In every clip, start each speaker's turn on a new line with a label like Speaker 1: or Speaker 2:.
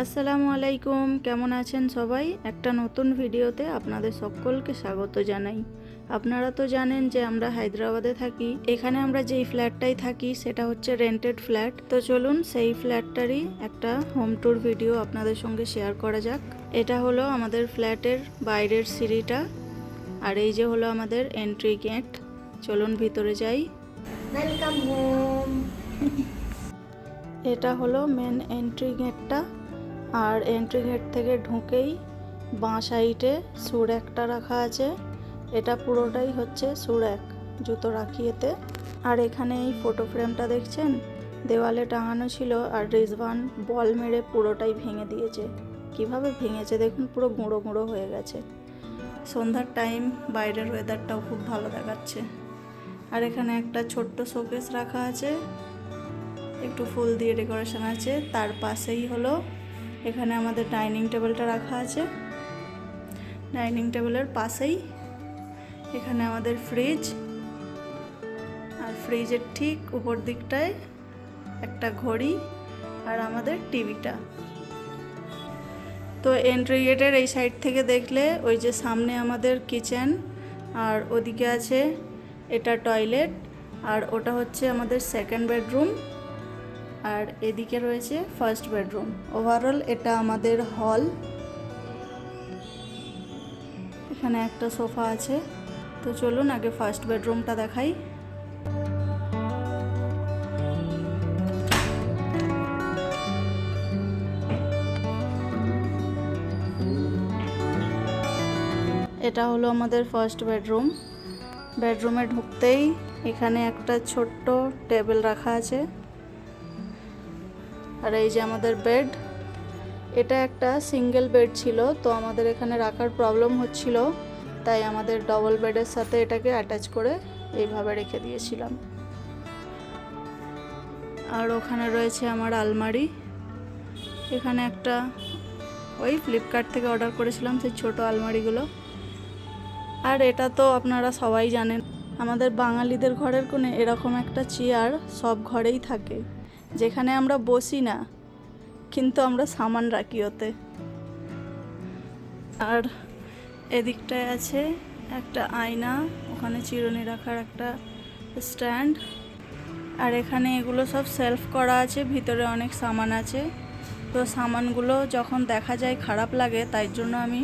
Speaker 1: আসসালামু আলাইকুম, কেমন আছেন সবাই? একটা নতুন ভিডিওতে আপনাদের সকলকে স্বাগত জানাই। আপনারা তো জানেন যে আমরা হায়দ্রাবাদে থাকি। এখানে আমরা যেই ফ্ল্যাটটাই থাকি সেটা হচ্ছে রেন্টেড ফ্ল্যাট। তো চলুন সেই ফ্ল্যাটটারই একটা হোম ট্যুর ভিডিও আপনাদের সঙ্গে শেয়ার করা যাক। এটা হলো আমাদের ফ্ল্যাটের বাইরের সিঁড়িটা, আর এই যে হলো আমাদের এন্ট্রি গেট। চলুন ভিতরে যাই।
Speaker 2: Welcome home.
Speaker 1: এটা হলো মেন এন্ট্রি গেটটা, আর এন্ট্রি গেট থেকে ঢুকেই বাঁ সাইডে শু র্যাকটা রাখা আছে। এটা পুরোটাই হচ্ছে শু র্যাক, জুতো রাখি এতে। আর এখানে এই ফটো ফ্রেমটা দেখছেন, দেওয়ালে টাঙানো ছিল, আর রিজওয়ান বল মেরে পুরোটাই ভেঙে দিয়েছে। কিভাবে ভেঙেছে দেখুন, পুরো গুঁড়ো গুঁড়ো হয়ে গেছে। সন্ধ্যার টাইম, বাইরের ওয়েদারটাও খুব ভালো দেখাচ্ছে। আর এখানে একটা ছোট্ট শোকেস রাখা আছে, একটু ফুল দিয়ে ডেকোরেশন আছে। তার পাশেই হলো এখানে আমাদের ডাইনিং টেবিলটা রাখা আছে। ডাইনিং টেবিলের পাশেই এখানে আমাদের ফ্রিজ, আর ফ্রিজের ঠিক উপর দিকটায় একটা ঘড়ি আর আমাদের টিভিটা। তো এন্ট্রি গেটের এই সাইড থেকে দেখলে ওই যে সামনে আমাদের কিচেন, আর ওদিকে আছে এটা টয়লেট, আর ওটা হচ্ছে আমাদের সেকেন্ড বেডরুম, আর এদিকে রয়েছে ফার্স্ট বেডরুম। ওভারঅল এটা আমাদের হল। এখানে একটা সোফা আছে। তো চলুন আগে ফার্স্ট বেডরুমটা দেখাই। এটা হলো আমাদের ফার্স্ট বেডরুম। বেডরুমে ঢুকতেই এখানে একটা ছোট্ট টেবিল রাখা আছে, আর এই যে আমাদের বেড। এটা একটা সিঙ্গেল বেড ছিল, তো আমাদের এখানে রাখার প্রবলেম হচ্ছিল, তাই আমাদের ডবল বেডের সাথে এটাকে অ্যাটাচ করে এইভাবে রেখে দিয়েছিলাম। আর ওখানে রয়েছে আমার আলমারি। এখানে একটা ওই ফ্লিপকার্ট থেকে অর্ডার করেছিলাম সেই ছোট আলমারিগুলো। আর এটা তো আপনারা সবাই জানেন, আমাদের বাঙালিদের ঘরের কোণে এরকম একটা চেয়ার সব ঘরেই থাকে, যেখানে আমরা বসি না, কিন্তু আমরা সামান রাখি ওতে। আর এদিকটায় আছে একটা আয়না, ওখানে চিরুনি রাখার একটা স্ট্যান্ড, আর এখানে এগুলো সব সেলফ করা আছে, ভিতরে অনেক সামান আছে। তো সামানগুলো যখন দেখা যায় খারাপ লাগে, তাই জন্য আমি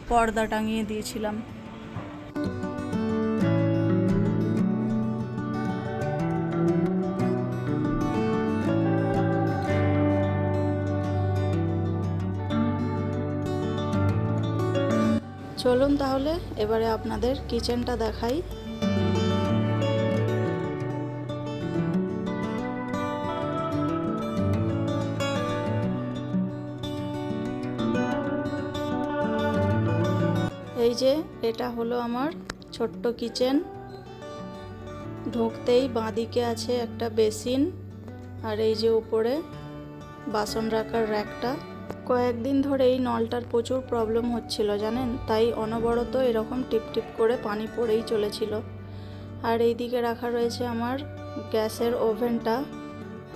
Speaker 1: পর্দা টাঙিয়ে দিয়েছিলাম। চলুন তাহলে এবারে আপনাদের কিচেনটা দেখাই। এই যে এটা হলো আমার ছোট্ট কিচেন। ঢুকতেই বাঁদিকে আছে একটা বেসিন, আর এই যে উপরে বাসন রাখার র্যাকটা। কয়েকদিন ধরে এই নলটার প্রচুর প্রবলেম হচ্ছিল জানেন, তাই অনবরত এরকম টিপ টিপ করে পানি পড়েই চলেছিল। আর এই দিকে রাখা রয়েছে আমার গ্যাসের ওভেনটা,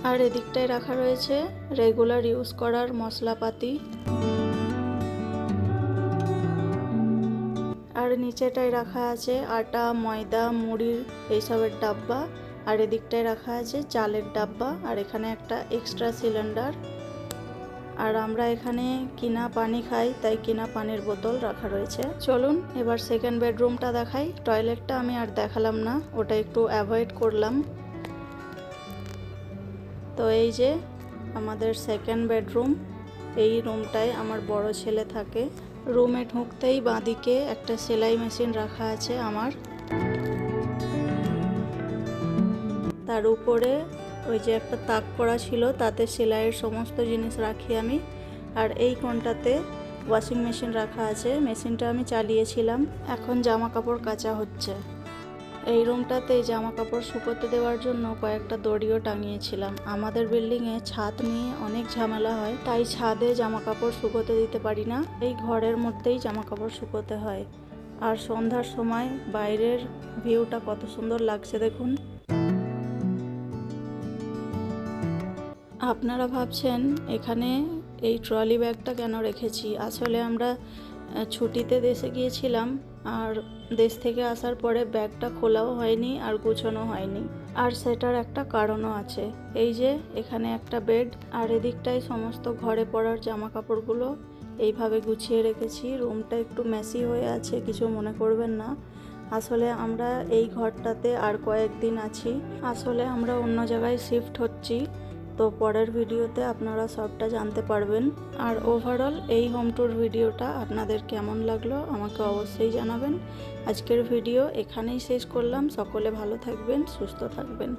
Speaker 1: আর এদিকটায় রাখা রয়েছে রেগুলার ইউজ করার মশলাপাতি। আর নিচেটায় রাখা আছে আটা, ময়দা, মুড়ির এইসবের ডাব্বা, আর এদিকটায় রাখা আছে চালের ডাব্বা, আর এখানে একটা এক্সট্রা সিলিন্ডার। আর আমরা এখানে কিনা পানি খাই, তাই কিনা পানির বোতল রাখা রয়েছে। চলুন এবার সেকেন্ড বেডরুমটা দেখাই। টয়লেটটা আমি আর দেখালাম না, ওটা একটু অ্যাভয়েড করলাম। তো এই যে আমাদের সেকেন্ড বেডরুম, এই রুমটায় আমার বড় ছেলে থাকে। রুমে ঢুকতেই বাঁদিকে একটা সেলাই মেশিন রাখা আছে আমার, তার উপরে ওই যে একটা তাক করা ছিল, তাতে সেলাইয়ের সমস্ত জিনিস রাখি আমি। আর এই কোণটাতে ওয়াশিং মেশিন রাখা আছে, মেশিনটা আমি চালিয়েছিলাম, এখন জামা কাপড় কাচা হচ্ছে। এই রুমটাতে জামা কাপড় শুকোতে দেওয়ার জন্য কয়েকটা দড়িও টাঙিয়েছিলাম। আমাদের বিল্ডিংয়ে ছাদ নিয়ে অনেক ঝামেলা হয়, তাই ছাদে জামা কাপড় শুকোতে দিতে পারি না, এই ঘরের মধ্যেই জামা কাপড় শুকোতে হয়। আর সন্ধ্যার সময় বাইরের ভিউটা কত সুন্দর লাগছে দেখুন। আপনারা ভাবছেন এখানে এই ট্রলি ব্যাগটা কেন রেখেছি। আসলে আমরা ছুটিতে দেশে গিয়েছিলাম, আর দেশ থেকে আসার পরে ব্যাগটা খোলাও হয়নি আর গুছানো হয়নি। আর সেটার একটা কারণও আছে। এই যে এখানে একটা বেড, আর এদিকটায় সমস্ত ঘরে পরার জামা কাপড়গুলো এইভাবে গুছিয়ে রেখেছি। রুমটা একটু মেসি হয়ে আছে, কিছু মনে করবেন না। আসলে আমরা এই ঘরটাতে আর কয়েকদিন আছি। আসলে আমরা অন্য জায়গায় শিফট হচ্ছি, তো পরের ভিডিওতে আপনারা সবটা জানতে পারবেন। আর ওভারঅল এই হোম ট্যুর ভিডিওটা আপনাদের কেমন লাগলো আমাকে অবশ্যই জানাবেন। আজকের ভিডিও এখানেই শেষ করলাম। সকলে ভালো থাকবেন, সুস্থ থাকবেন।